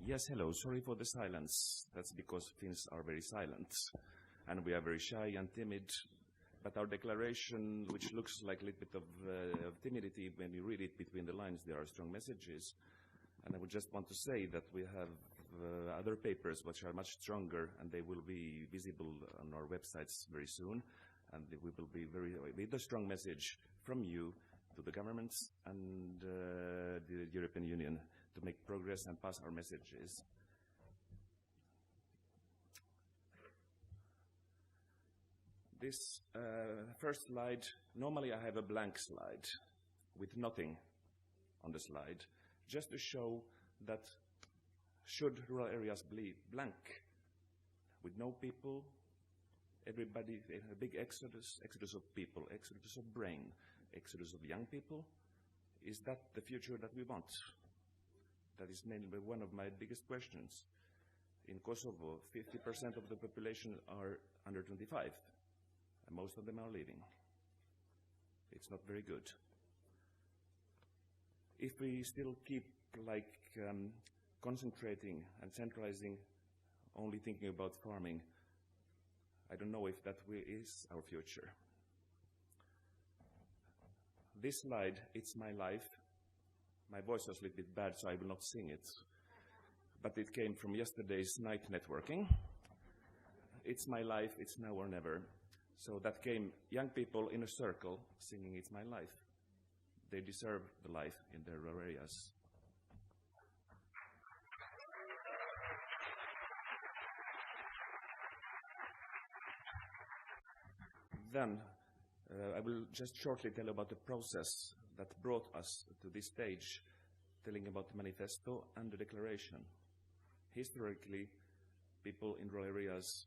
Yes, hello. Sorry for the silence. That's because Finns are very silent. And we are very shy and timid. But our declaration, which looks like a little bit of timidity, when you read it between the lines, there are strong messages. And I would just want to say that we have other papers which are much stronger, and they will be visible on our websites very soon. And we will be with a strong message from you to the governments and the European Union to make progress and pass our messages. This first slide, normally I have a blank slide with nothing on the slide, just to show that should rural areas be blank, with no people, everybody, a big exodus of people, exodus of brain, exodus of young people, is that the future that we want? That is mainly one of my biggest questions. In Kosovo, 50% of the population are under 25, and most of them are leaving. It's not very good. If we still keep concentrating and centralizing, only thinking about farming, I don't know if that is our future. This slide, it's my life. My voice was a little bit bad, so I will not sing it. But it came from yesterday's night networking. It's my life, it's now or never. So that came young people in a circle singing It's My Life. They deserve the life in their rural areas. Then I will just shortly tell about the process that brought us to this stage, telling about the manifesto and the declaration. Historically, people in rural areas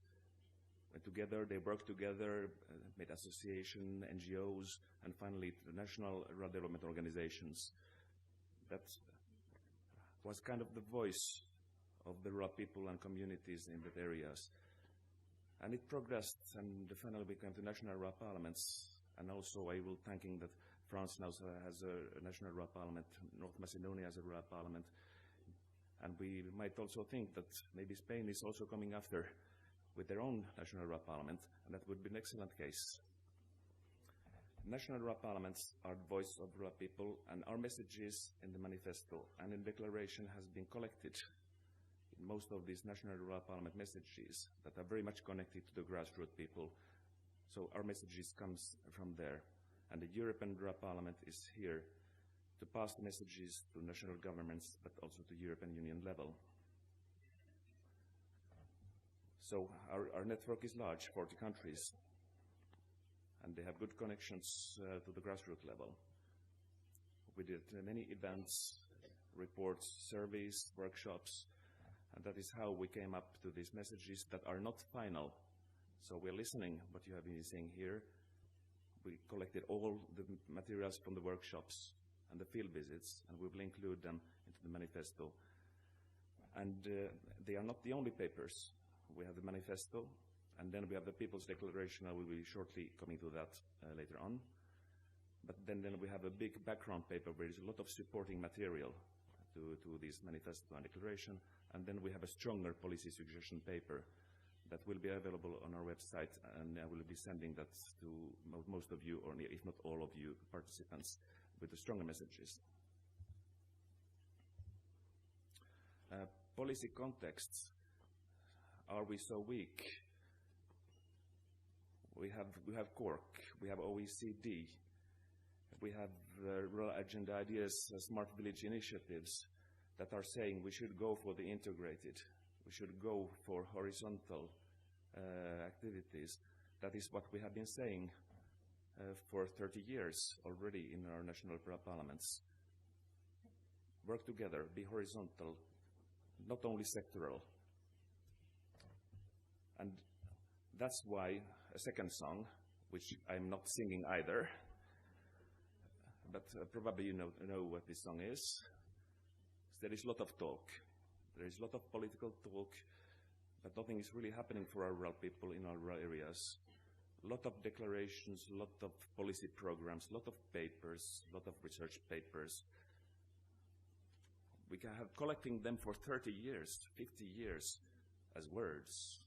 went together, they worked together, made association, NGOs, and finally the national rural development organizations. That was kind of the voice of the rural people and communities in the areas. And it progressed, and finally we came to national rural parliaments. And also I will thanking that France now has a national rural parliament, North Macedonia has a rural parliament. And we might also think that maybe Spain is also coming after with their own national rural parliament, and that would be an excellent case. National rural parliaments are the voice of rural people, and our messages in the manifesto and in declaration has been collected in most of these national rural parliament messages that are very much connected to the grassroots people. So our messages comes from there. And the European Rural Parliament is here to pass the messages to national governments, but also to European Union level. So our network is large, 40 countries, and they have good connections to the grassroots level. We did many events, reports, surveys, workshops, and that is how we came up to these messages that are not final. So we're listening what you have been saying here. We collected all the materials from the workshops and the field visits, and we will include them into the manifesto. And they are not the only papers. We have the manifesto, and then we have the People's Declaration. I will be shortly coming to that later on. But then we have a big background paper where there's a lot of supporting material to this manifesto and declaration. And then we have a stronger policy suggestion paper that will be available on our website, and I will be sending that to most of you, or if not all of you participants, with the stronger messages. Policy contexts. Are we so weak? We have Cork, we have OECD, we have rural agenda ideas, smart village initiatives that are saying we should go for the integrated. We should go for horizontal activities. That is what we have been saying for 30 years already in our national parliaments. Work together, be horizontal, not only sectoral. And that's why a second song, which I'm not singing either, but probably you know what this song is. There is a lot of talk. There is a lot of political talk, but nothing is really happening for our rural people in our rural areas. A lot of declarations, a lot of policy programs, a lot of papers, a lot of research papers. We can have collecting them for 30 years, 50 years as words.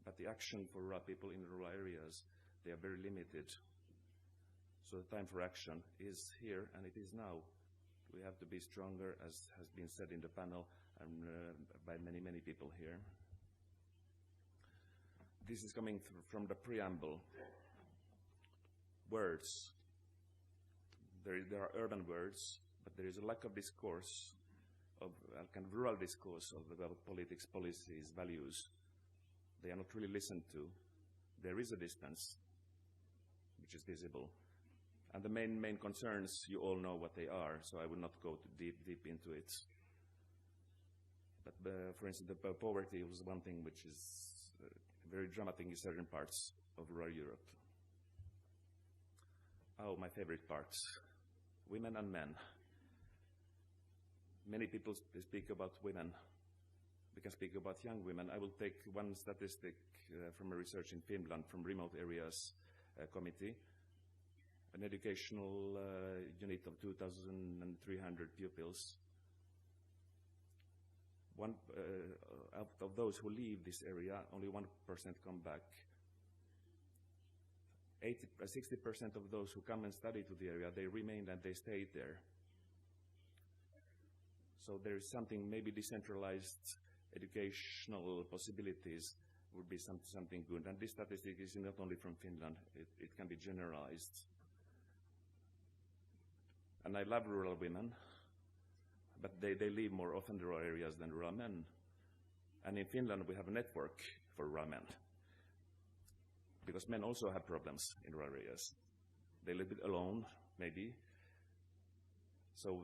But the action for rural people in rural areas, they are very limited. So the time for action is here, and it is now. We have to be stronger, as has been said in the panel and by many, many people here. This is coming from the preamble. Words. There are urban words, but there is a lack of discourse, of kind of rural discourse about politics, policies, values. They are not really listened to. There is a distance, which is visible. And the main concerns, you all know what they are, so I will not go too deep into it. But for instance, the poverty was one thing which is very dramatic in certain parts of rural Europe. Oh, my favorite parts. Women and men. Many people speak about women. We can speak about young women. I will take one statistic from a research in Finland from Remote Areas Committee, an educational unit of 2,300 pupils. Out of those who leave this area, only 1% come back. 60% of those who come and study to the area, they remained and they stayed there. So there is something, maybe decentralized educational possibilities would be something good. And this statistic is not only from Finland, it can be generalized. And I love rural women, but they live more often in rural areas than rural men. And in Finland, we have a network for rural men, because men also have problems in rural areas. They live a bit alone, maybe. So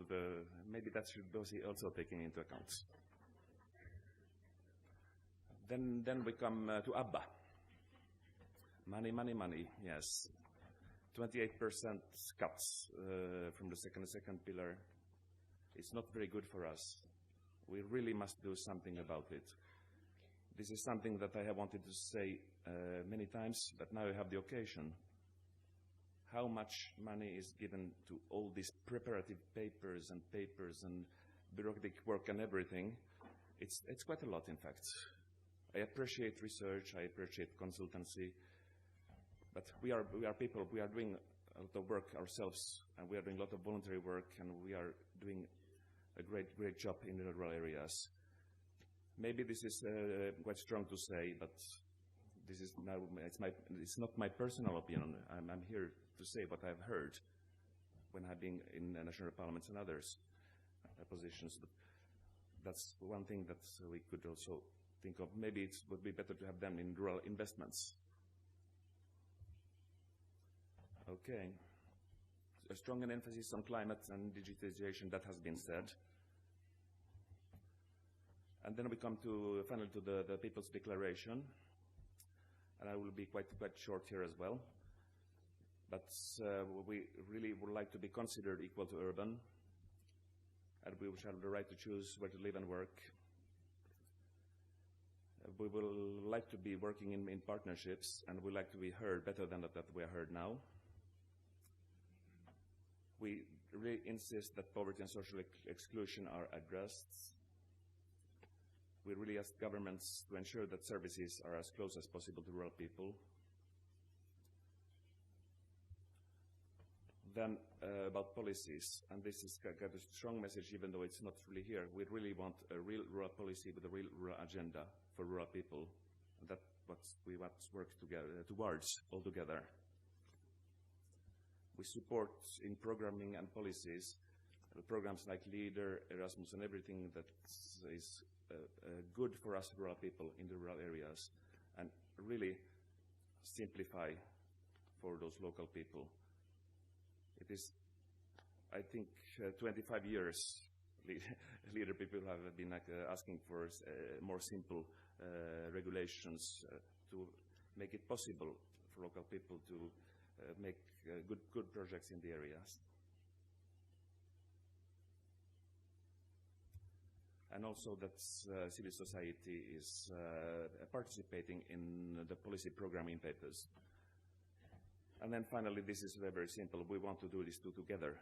maybe that should be also taken into account. Then we come to ABBA. Money, money, money, yes. 28% cuts from the second pillar. It's not very good for us. We really must do something about it. This is something that I have wanted to say many times, but now I have the occasion. How much money is given to all these preparative papers and bureaucratic work and everything? It's quite a lot, in fact. I appreciate research, I appreciate consultancy, but we are people, we are doing a lot of work ourselves, and we are doing a lot of voluntary work, and we are doing a great job in the rural areas. Maybe this is quite strong to say, but this is now, it's not my personal opinion. I'm here to say what I've heard when I've been in national parliaments and others positions. But that's one thing that we could also think of. Maybe it would be better to have them in rural investments. Okay. A strong emphasis on climate and digitization, that has been said. And then we come to finally to the People's Declaration, and I will be quite short here as well. But we really would like to be considered equal to urban, and we shall have the right to choose where to live and work. We will like to be working in partnerships, and we like to be heard better than that we are heard now. We really insist that poverty and social exclusion are addressed. We really ask governments to ensure that services are as close as possible to rural people. Then about policies, and this is kind of a strong message, even though it's not really here. We really want a real rural policy with a real rural agenda for rural people, and that's what we want to work together towards all together. We support in programming and policies programs like LEADER, Erasmus, and everything that is good for us rural people in the rural areas, and really simplify for those local people. It is, I think, 25 years LEADER people have been asking for more simple regulations to make it possible for local people to make good projects in the areas. And also that civil society is participating in the policy programming papers. And then finally, this is very simple. We want to do these two together.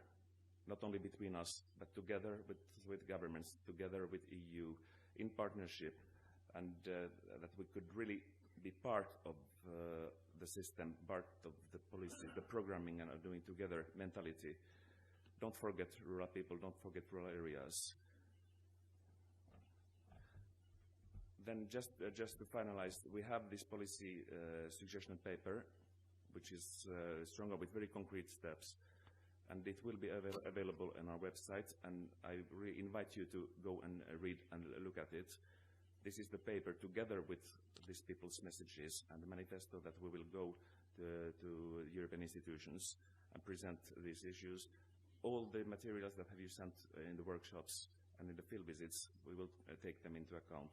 not only between us, but together with governments, together with EU, in partnership, and that we could really be part of the system, part of the policy, the programming, and doing together mentality. Don't forget rural people, don't forget rural areas. Then just to finalize, we have this policy suggestion paper, which is stronger with very concrete steps, and it will be available on our website, and I really invite you to go and read and look at it. This is the paper together with these people's messages and the manifesto that we will go to European institutions and present these issues. All the materials that have you sent in the workshops and in the field visits, we will take them into account.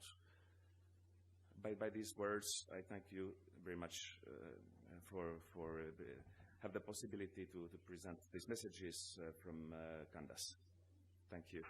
By these words, I thank you very much have the possibility to present these messages from Candás. Thank you.